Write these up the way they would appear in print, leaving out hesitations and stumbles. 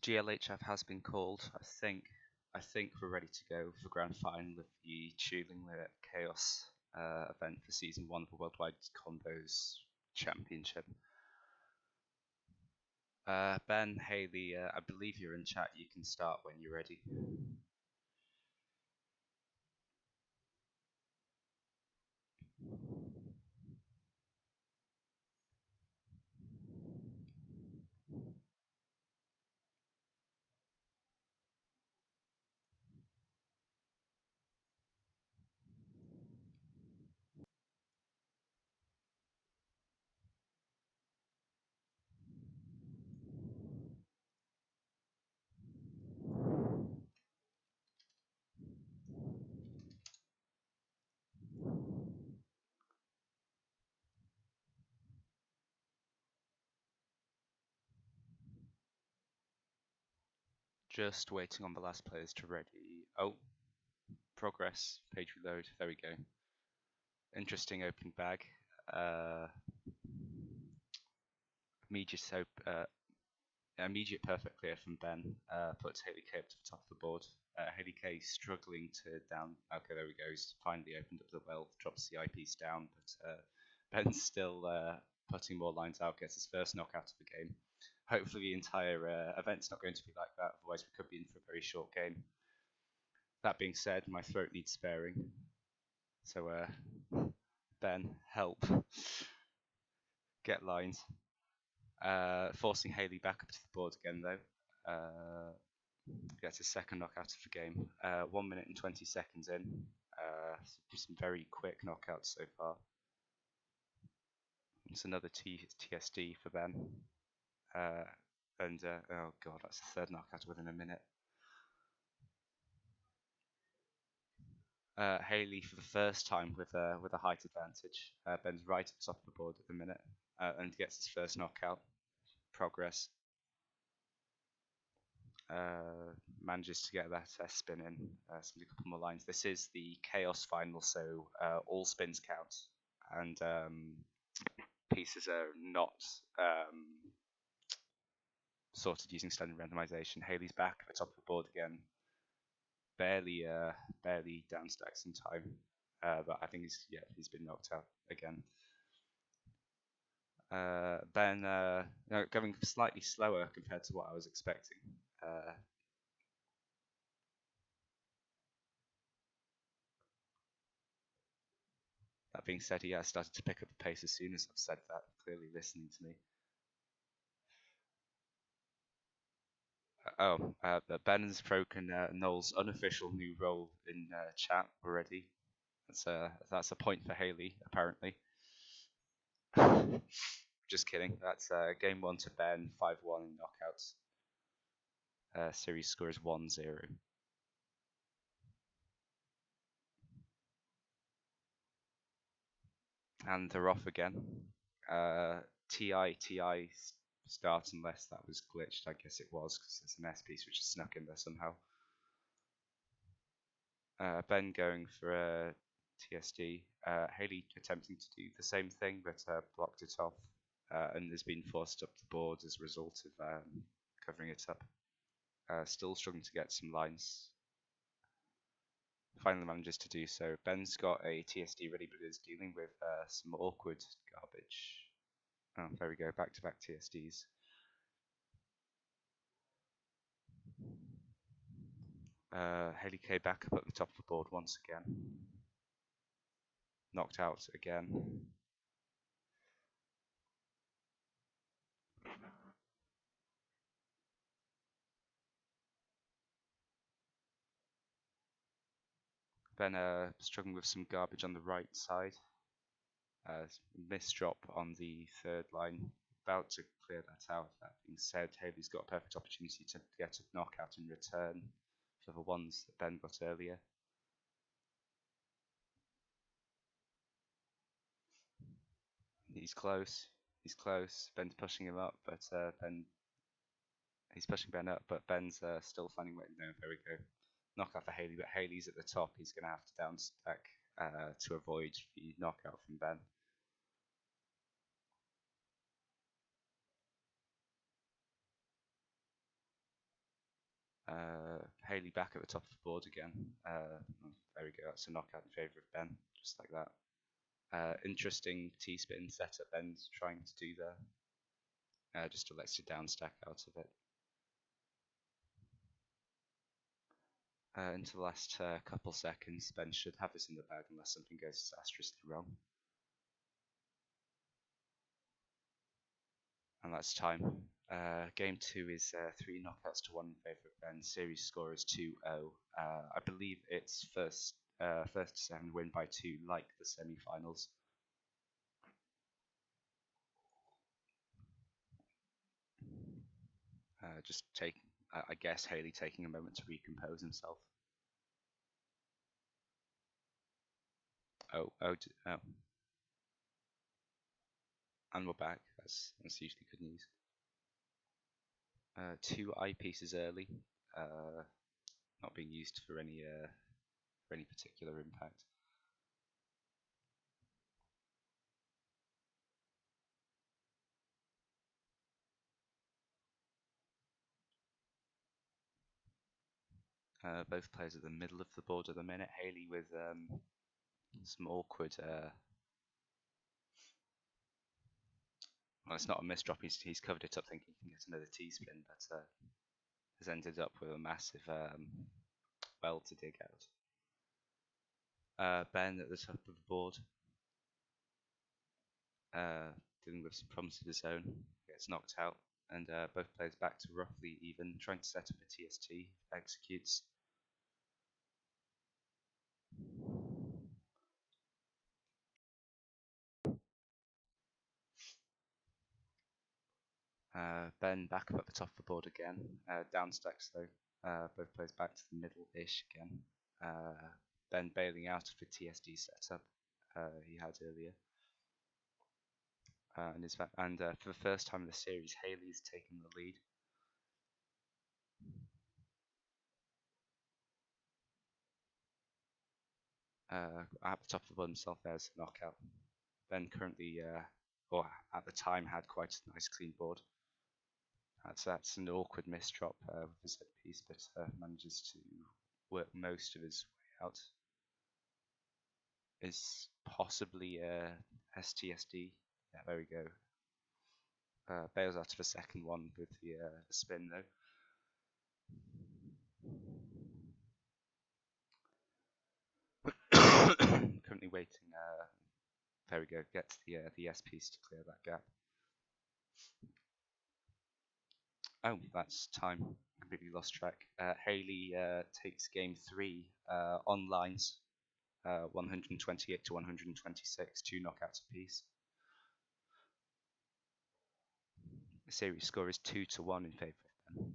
GLHF has been called. I think we're ready to go for grand final of the Tueling Chaos event for season 1 of the Worldwide Combos Championship. Ben, Haley, I believe you're in chat. You can start when you're ready. Just waiting on the last players to ready. Oh, progress, page reload. There we go. Interesting opening bag. Immediate perfect clear from Ben. Puts haleyk up to the top of the board. haleyk struggling to down. Okay, there we go. He's finally opened up the well, drops the eyepiece down, but Ben's still putting more lines out, gets his first knockout of the game. Hopefully the entire event's not going to be like that, otherwise we could be in for a very short game. That being said, my throat needs sparing. So, Ben, help. Get lines. Forcing Haley back up to the board again, though. Gets his second knockout of the game. 1 minute and 20 seconds in. Some very quick knockouts so far. It's another TSD for Ben. Oh god, that's the third knockout within a minute. Haley for the first time with a height advantage. Ben's right at the top of the board at the minute and gets his first knockout. Progress. Manages to get that spin in. So a couple more lines. This is the Chaos final, so all spins count, and pieces are not sorted using standard randomization. Haley's back at the top of the board again. Barely down stacks in time, but I think he's been knocked out again. Ben going slightly slower compared to what I was expecting. That being said, he has started to pick up the pace as soon as I've said that, clearly listening to me. Ben has broken Noel's unofficial new role in chat already. That's a point for Haley, apparently. Just kidding. That's game 1 to Ben, 5-1 in knockouts. Series score is 1-0. And they're off again. TI start unless that was glitched. I guess it was because there's an S piece which is snuck in there somehow. Ben going for a TSD. Haley attempting to do the same thing but blocked it off and has been forced up the board as a result of covering it up. Still struggling to get some lines. Finally manages to do so. Ben's got a TSD ready but is dealing with some awkward garbage. Oh, there we go, back-to-back TSDs. haleyk back up at the top of the board once again. Knocked out again. Ben struggling with some garbage on the right side. Missed drop on the third line. About to clear that out. That being said, Haley's got a perfect opportunity to get a knockout in return for the ones that Ben got earlier. He's close. He's close. Ben's pushing him up, but he's pushing Ben up, but Ben's still finding way. No, there we go. Knockout for Haley, but Haley's at the top. He's going to have to down stack to avoid the knockout from Ben. Haley back at the top of the board again. There we go. That's a knockout in favour of Ben, just like that. Interesting T-spin setup Ben's trying to do there. Just to let you down stack out of it. Into the last couple seconds, Ben should have this in the bag unless something goes disastrously wrong. And that's time. Game 2 is 3 knockouts to 1 in favour of Ben. Series score is 2-0. I believe it's first to 7 win by 2, like the semi-finals. Just I guess Haley taking a moment to recompose himself. Oh. And we're back. That's usually good news. 2 eyepieces early, not being used for any particular impact. Both players at the middle of the board at the minute. Haley with some awkward. Well, it's not a misdrop. He's covered it up thinking he can get another T-spin, but has ended up with a massive well to dig out. Ben at the top of the board, dealing with some problems of his own, gets knocked out, and both players back to roughly even, trying to set up a TST, executes. Ben back up at the top of the board again, down stacks though, both players back to the middle-ish again. Ben bailing out of the TSD setup he had earlier. And for the first time in the series, Haley's taken the lead. At the top of the board himself, there's a knockout. Ben currently, or at the time, had quite a nice clean board. That's an awkward misdrop with his head piece, but manages to work most of his way out. Is possibly STSD. Yeah, there we go. Bails out of the second one with the spin though. Currently waiting. There we go. Get the S piece to clear that gap. Oh, that's time. Completely lost track. Haley takes game 3 on lines, 128 to 126, 2 knockouts apiece. The series score is 2-1 in favour of Ben.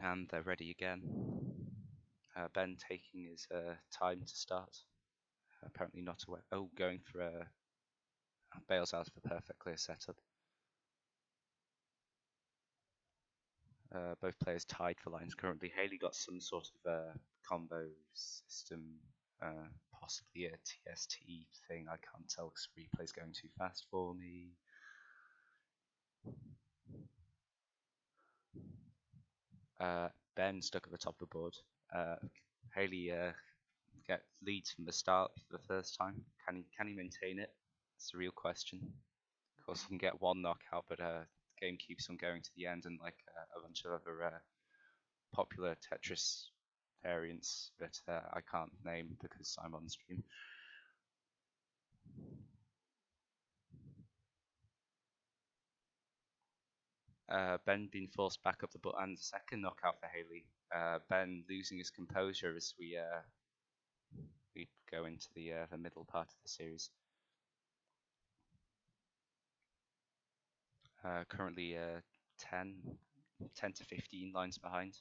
And they're ready again. Ben taking his time to start. Apparently not aware. Oh, going for a bails out of a perfect clear setup. Both players tied for lines currently. Haley got some sort of combo system, possibly a TST thing. I can't tell because replay's going too fast for me. Ben stuck at the top of the board. Haley leads from the start for the first time. Can he maintain it? That's a real question. Of course, he can get one knockout, but game keeps on going to the end, and like a bunch of other popular Tetris variants that I can't name because I'm on stream. Ben being forced back up the butt, and second knockout for Haley. Ben losing his composure as we go into the middle part of the series. Currently 10 to 15 lines behind.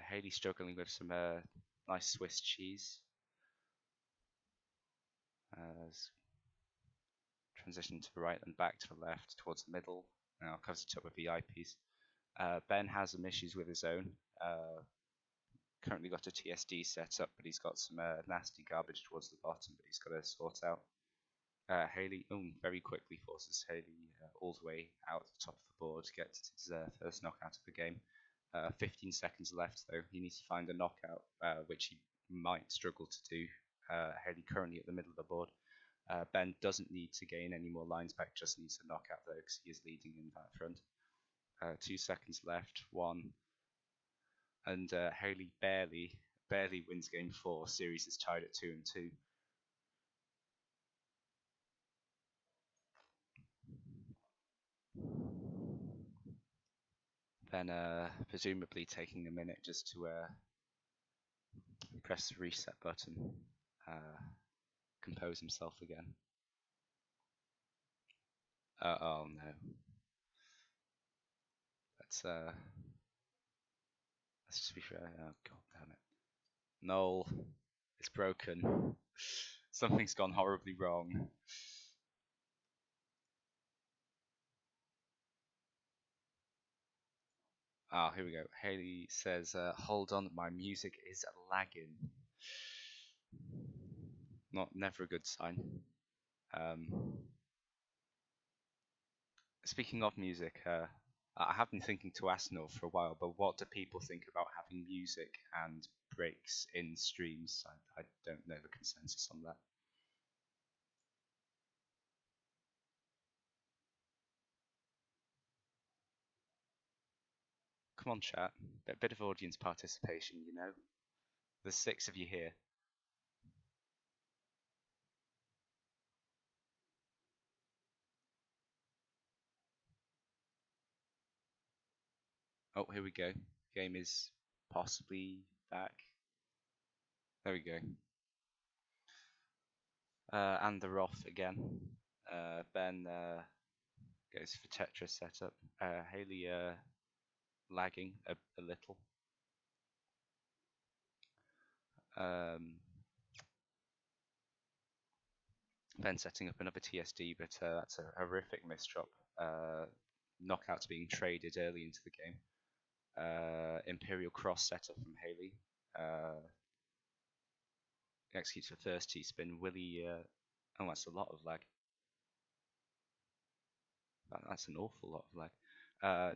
Haley struggling with some nice Swiss cheese. Transition to the right and back to the left towards the middle. Now covers it up with the eyepiece. Ben has some issues with his own. Currently got a TSD set up, but he's got some nasty garbage towards the bottom that he's got to sort out. Haley very quickly forces Haley all the way out the top of the board to get his first knockout of the game. 15 seconds left, though. He needs to find a knockout, which he might struggle to do. Haley currently at the middle of the board. Ben doesn't need to gain any more lines back, just needs a knockout, though, because he is leading in that front. 2 seconds left, 1. And Haley barely wins game 4. Series is tied at 2-2. Then presumably taking a minute just to press the reset button, compose himself again. Oh no. Let's just be fair. Oh god damn it. No, it's broken. Something's gone horribly wrong. Ah, here we go. Haley says, hold on, my music is lagging. Never a good sign. Speaking of music, I have been thinking to ask Noel for a while, but what do people think about having music and breaks in streams? I don't know the consensus on that. Come on, chat. A bit of audience participation, you know? There's 6 of you here. Oh, here we go. Game is possibly back. There we go. And they're off again. Ben goes for Tetris setup. Haley lagging a little. Ben setting up another TSD, but that's a horrific misdrop. Knockouts being traded early into the game. Imperial cross setup from Haley. Executes the first T-spin. Willie, oh, that's a lot of lag. That's an awful lot of lag.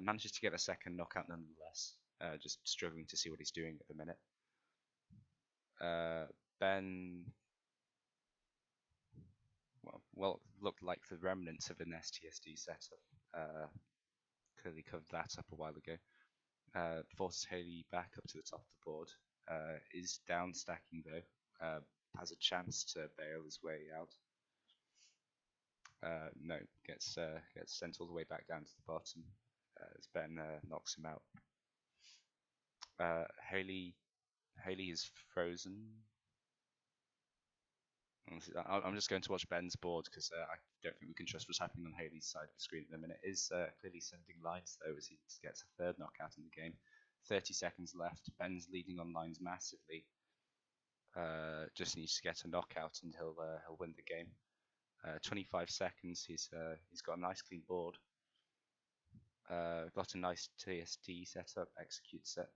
Manages to get a second knockout nonetheless. Just struggling to see what he's doing at the minute. Ben, well, looked like the remnants of an STSD setup. Clearly covered that up a while ago. Forces Haley back up to the top of the board. Is down stacking though. Has a chance to bail his way out. No, gets sent all the way back down to the bottom as Ben knocks him out. Haley is frozen. I'm just going to watch Ben's board because I don't think we can trust what's happening on Haley's side of the screen at the minute. Is clearly sending lines though as he gets a third knockout in the game. 30 seconds left. Ben's leading on lines massively. Just needs to get a knockout and he'll win the game. 25 seconds. He's got a nice clean board. Got a nice TSD setup. Executes it.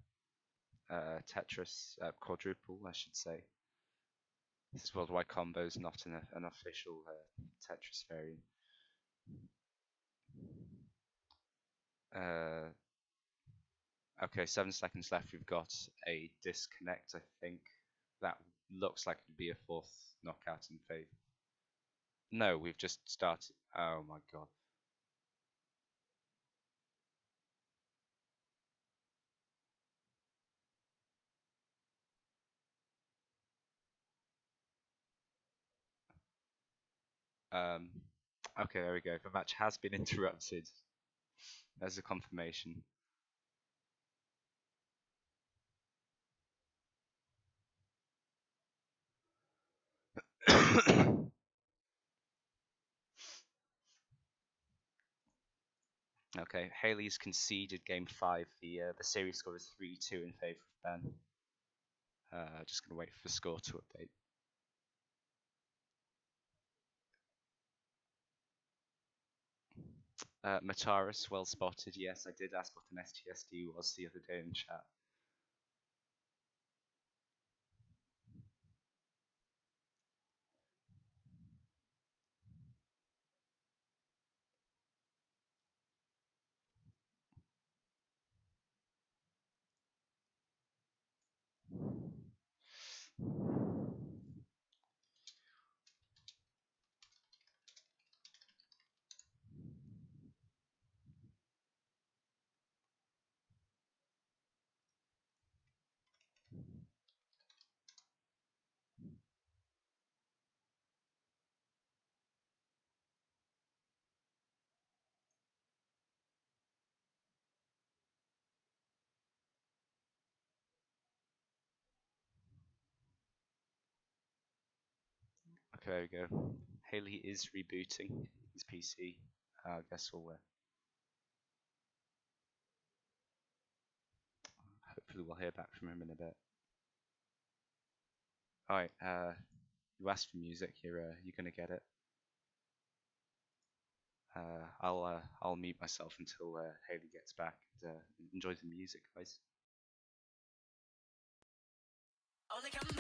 Tetris quadruple, I should say. This is worldwide combos, not an official Tetris variant. Okay, 7 seconds left. We've got a disconnect. I think that looks like it'd be a 4th knockout in favor. No, we've just started. Oh my god. Okay, there we go. The match has been interrupted. There's a confirmation. Okay, Haley's conceded game 5. The series score is 3-2 in favor of Ben. Just gonna wait for the score to update. Mataris, well spotted. Yes, I did ask what an STSD was the other day in chat. there we go. Haley is rebooting his PC. I guess hopefully we'll hear back from him in a bit. All right. You asked for music. You're gonna get it. I'll mute myself until Haley gets back. And, enjoy the music, guys. Only come out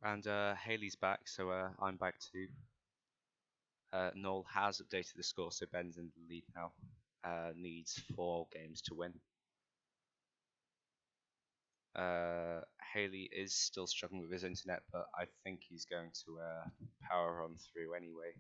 And Haley's back, so I'm back too. Noel has updated the score, so Ben's in the lead now. Needs 4 games to win. Haley is still struggling with his internet, but I think he's going to power on through anyway.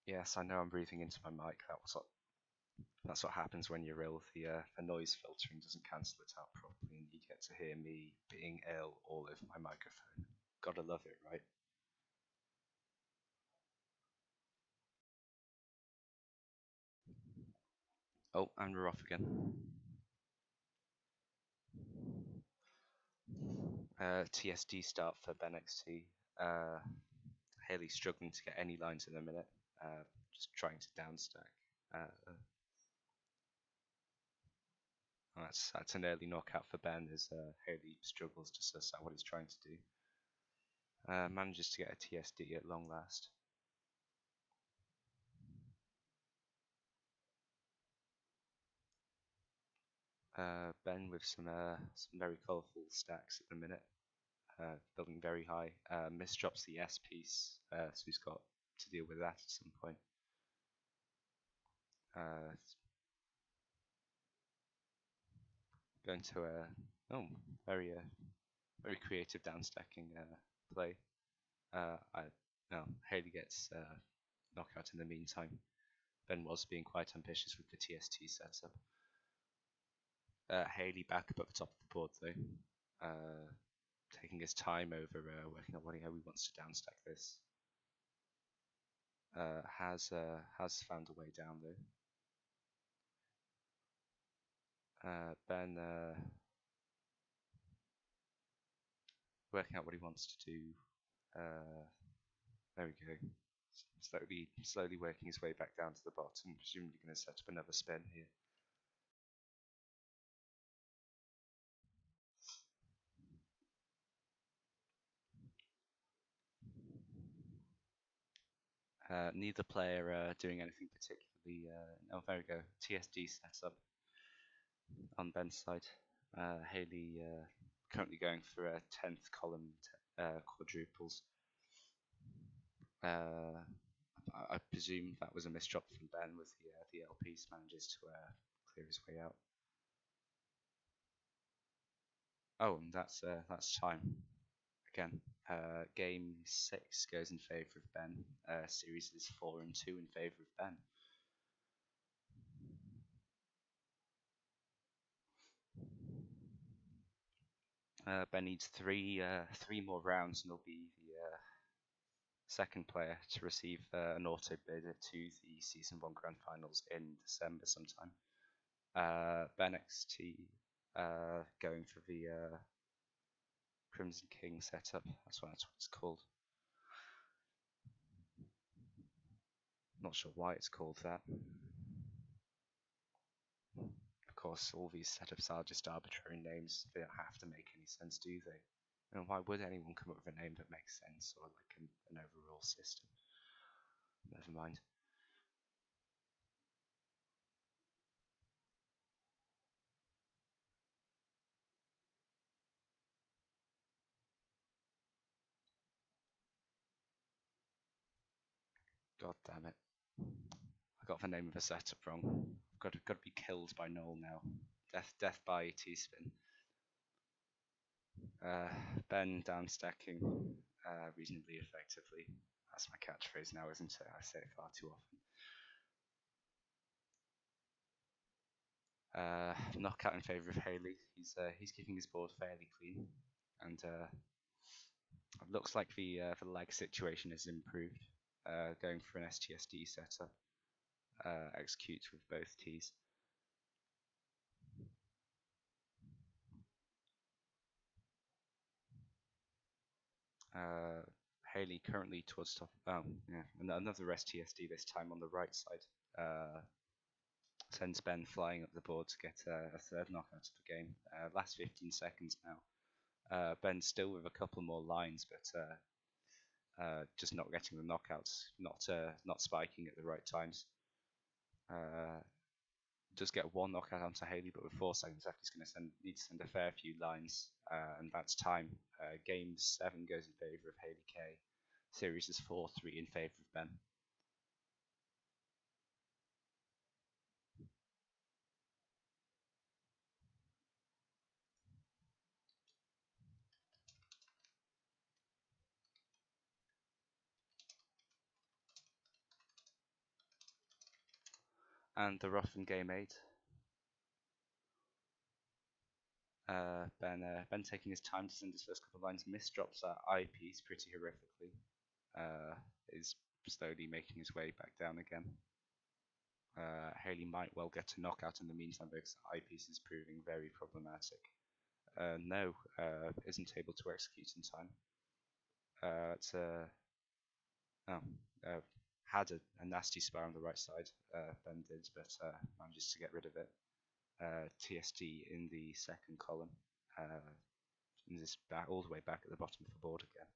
Yes, I know I'm breathing into my mic. That's what happens when you're ill. The noise filtering doesn't cancel it out properly, and you get to hear me being ill all over my microphone. Gotta love it, right? Oh, and we're off again. TSD start for bennxt. Haley struggling to get any lines in a minute. Just trying to downstack. That's an early knockout for Ben as Haley struggles to suss out what he's trying to do. Manages to get a TSD at long last. Ben with some very colourful stacks at the minute, building very high. Misdrops the S piece, so he's got to deal with that at some point. Going to a very creative downstacking play. No, Haley gets knockout in the meantime. Ben was being quite ambitious with the TST setup. Haley back up at the top of the board though, taking his time over working out how he wants to downstack this. Has found a way down though. Ben working out what he wants to do. There we go. Slowly working his way back down to the bottom. Presumably going to set up another spin here. Neither player doing anything particularly. Oh, there we go. TSD sets up on Ben's side. Haley currently going for a 10th column quadruples. I presume that was a misdrop from Ben with the LPs manages to clear his way out. Oh, and that's time. Again, game 6 goes in favour of Ben. Series is 4 and 2 in favour of Ben. Ben needs three more rounds, and he'll be the second player to receive an auto bid to the Season 1 Grand Finals in December sometime. bennxt going for the Crimson King setup. That's what it's called. Not sure why it's called that. Of course, all these setups are just arbitrary names. They don't have to make any sense, do they? And why would anyone come up with a name that makes sense or like an overall system? Never mind. God damn it. I got the name of the setup wrong. Got to be killed by Noel now. Death by T-spin. Ben downstacking reasonably effectively. That's my catchphrase now, isn't it? I say it far too often. Knockout in favour of Haley. He's keeping his board fairly clean, and it looks like the lag situation has improved. Going for an STSD setup. Executes with both T's. Haley currently towards top. Oh, yeah, another STSD this time on the right side. Sends Ben flying up the board to get a third knockout of the game. Last 15 seconds now. Ben still with a couple more lines, but just not getting the knockouts, not spiking at the right times. Does get one knockout onto Haley, but with 4 seconds left, he's going to need to send a fair few lines, and that's time. Game 7 goes in favour of Haley K. Series is 4-3 in favour of Ben. And the rough in game 8. Ben taking his time to send his first couple of lines, misdrops that eyepiece pretty horrifically. Is slowly making his way back down again. Haley might well get a knockout in the meantime because the eyepiece is proving very problematic. No, isn't able to execute in time. Had a nasty spar on the right side, Ben did, but manages to get rid of it. TSD in the second column, and this back all the way back at the bottom of the board again.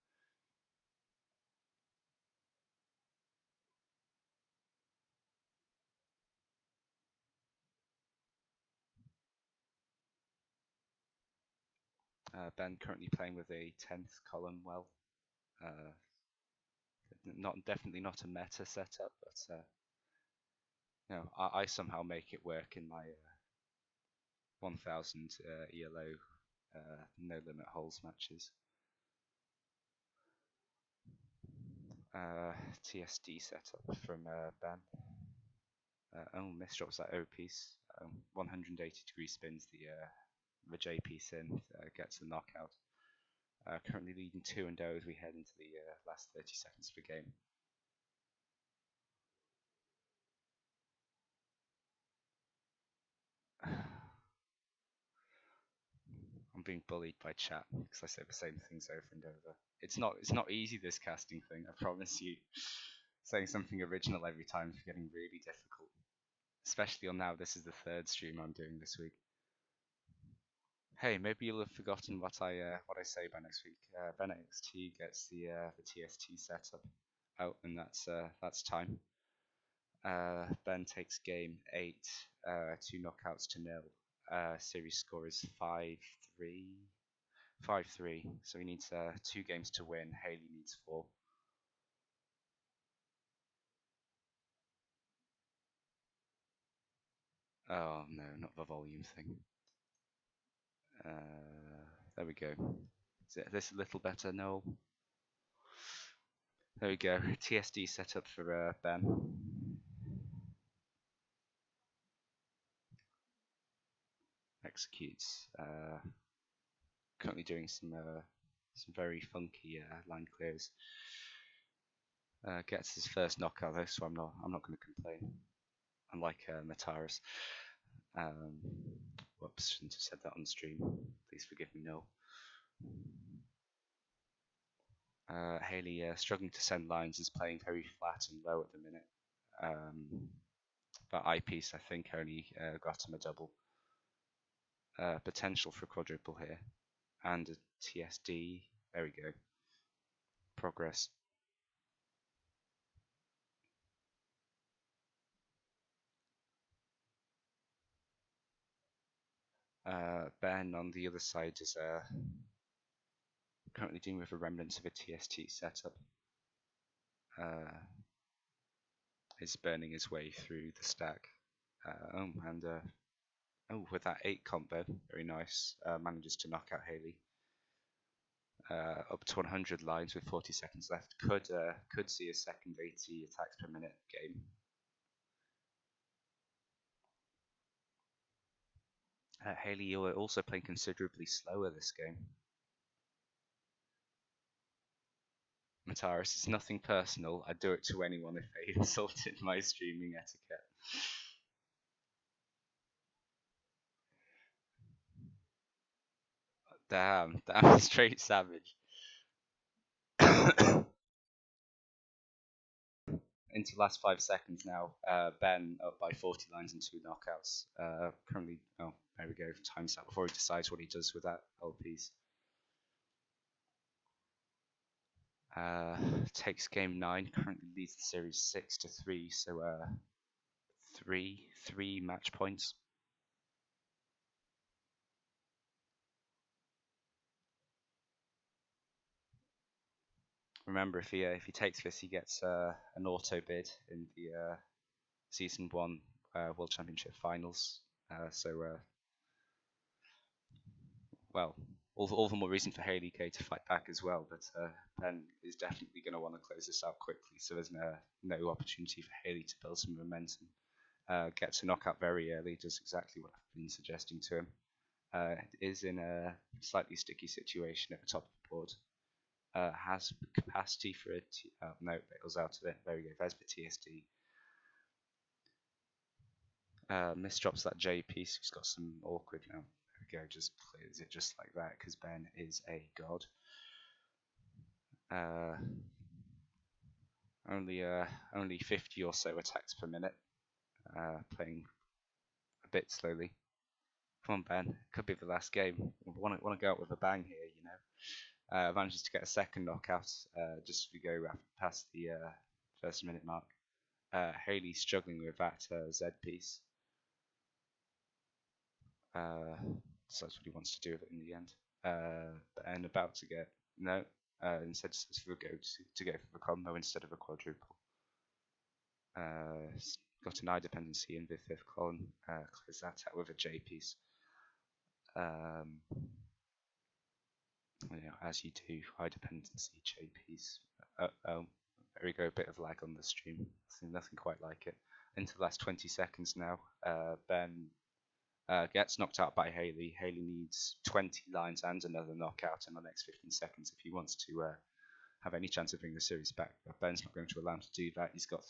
Ben currently playing with a 10th column well. Definitely not a meta setup, but I somehow make it work in my 1000 ELO no limit holes matches. TSD setup from Ben. Misdrops that O piece. 180 degree spins the J piece in, gets the knockout. Currently leading 2-0 as we head into the last 30 seconds of the game. I'm being bullied by chat because I say the same things over and over. It's not easy, this casting thing, I promise you. Saying something original every time is getting really difficult. Especially on now, this is the third stream I'm doing this week. Hey, maybe you'll have forgotten what I say by next week. bennxt gets the TST setup out, and that's time. Ben takes game 8, 2 knockouts to 0. Series score is 5-3. 5-3. So he needs 2 games to win. Haley needs 4. Oh no, not the volume thing. There we go. Is this a little better? No. There we go. TSD setup for Ben. Executes. Currently doing some very funky line clears. Gets his first knockout though, so I'm not going to complain. Unlike Mataris. Whoops, shouldn't have said that on stream. Please forgive me, no. Haley struggling to send lines, is playing very flat and low at the minute. That eyepiece I think only got him a double. Potential for a quadruple here. And a TSD. There we go. Progress. Ben on the other side is currently dealing with a remnants of a TST setup. Is burning his way through the stack. With that 8 combo, very nice. Manages to knock out Haley. Up to 100 lines with 40 seconds left. Could see a second 80 attacks per minute game. Haley, you're also playing considerably slower this game. Mataris, it's nothing personal. I'd do it to anyone if they insulted my streaming etiquette. Damn, straight savage. Into the last 5 seconds now. Ben up by 40 lines and 2 knockouts. Currently, there we go. Time's out before he decides what he does with that whole piece. Takes game 9. Currently leads the series 6-3. So 3 match points. Remember, if he takes this, he gets an auto bid in the season 1 World Championship finals. Well, all the more reason for Haley K to fight back as well. But Ben is definitely going to want to close this out quickly, so there's no opportunity for Haley to build some momentum. gets a knockout very early, does exactly what I've been suggesting to him. Is in a slightly sticky situation at the top of the board. Has capacity for it. No, bails out of it. There we go. There's the TSD. Misdrops that J piece. He's got some awkward now. There we go. Just clears it just like that because Ben is a god. Only 50 or so attacks per minute. Playing a bit slowly. Come on, Ben. Could be the last game. Want to go out with a bang here, you know. Manages to get a second knockout just to go past the first minute mark. Haley's struggling with that Z piece. So that's what he wants to do in the end. And about to get no. Instead, says to go for the combo instead of a quadruple. Got an I dependency in the fifth column. Clears that out with a J piece. You know, as you do, high dependency J piece. There we go, a bit of lag on the stream. Nothing quite like it. Into the last 20 seconds now. Ben gets knocked out by Haley. Haley needs 20 lines and another knockout in the next 15 seconds if he wants to have any chance of bringing the series back. But Ben's not going to allow him to do that. He's got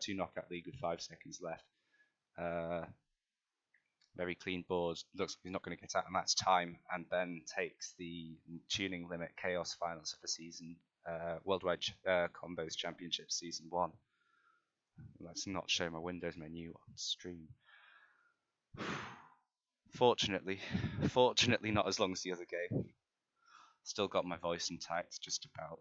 two knockout lead with 5 seconds left. Very clean board. Looks like he's not going to get out, and that's time. And Ben takes the tuning limit chaos finals of the season, Worldwide Combos Championship Season 1. Let's not show my Windows menu on stream. Fortunately not as long as the other game. Still got my voice intact, just about.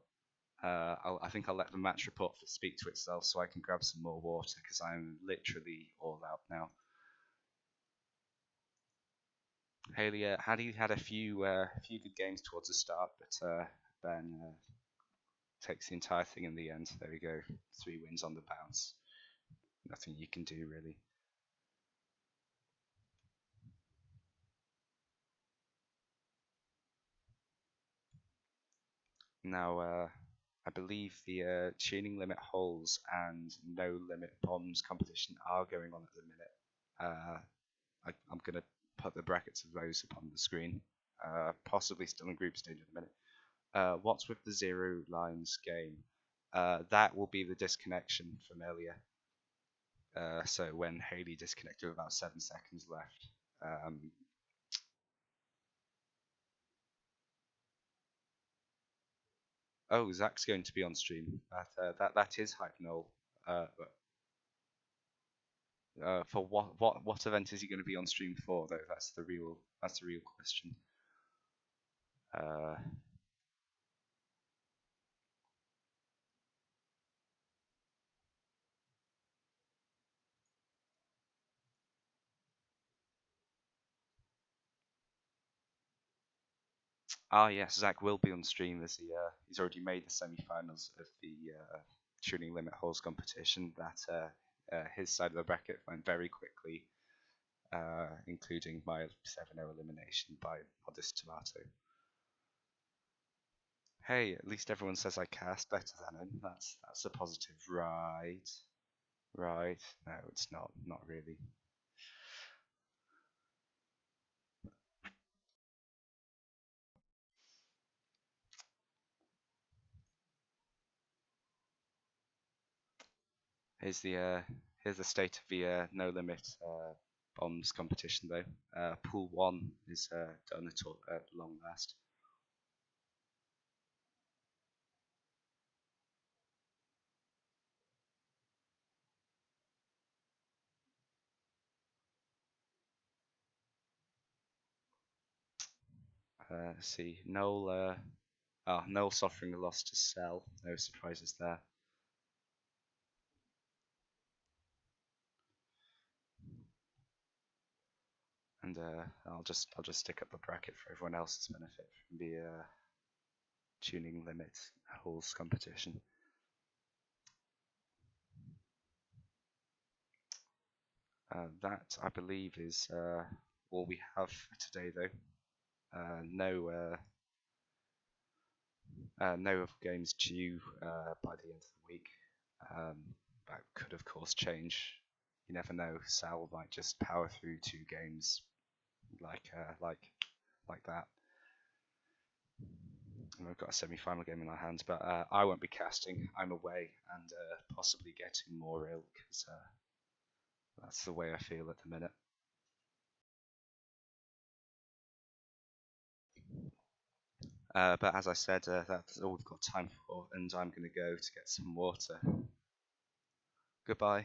I think I'll let the match report speak to itself so I can grab some more water because I'm literally all out now. Haley had a few good games towards the start, but Ben takes the entire thing in the end. There we go, 3 wins on the bounce. Nothing you can do really. Now, I believe the tuning limit holes and no limit bombs competition are going on at the minute. I'm going to put the brackets of those up on the screen. Possibly still in group stage at the minute. What's with the 0 lines game? That will be the disconnection from earlier. So when Haley disconnected with about 7 seconds left. Oh, Zach's going to be on stream. That is Hypnol. For what event is he going to be on stream for though? That's the real question. Yes, Zach will be on stream as he's already made the semi-finals of the tuning limit holes competition. That his side of the bracket went very quickly, including my 7-0 elimination by Modest Tomato. Hey, at least everyone says I cast better than him. That's a positive, right? Right? No, it's not. Not really. Here's the state of the no limit bombs competition though. Pool 1 is done at long last. Let's see, Noel suffering a loss to Cell. No surprises there. And I'll just stick up the bracket for everyone else's benefit from the tuning limit holes competition. That I believe is all we have for today though. No other games due by the end of the week. That could of course change you never know. Sal might just power through 2 games like that. And we've got a semi-final game in our hands, but I won't be casting. I'm away and possibly getting more ill because that's the way I feel at the minute. But as I said, that's all we've got time for, and I'm going to go to get some water. Goodbye.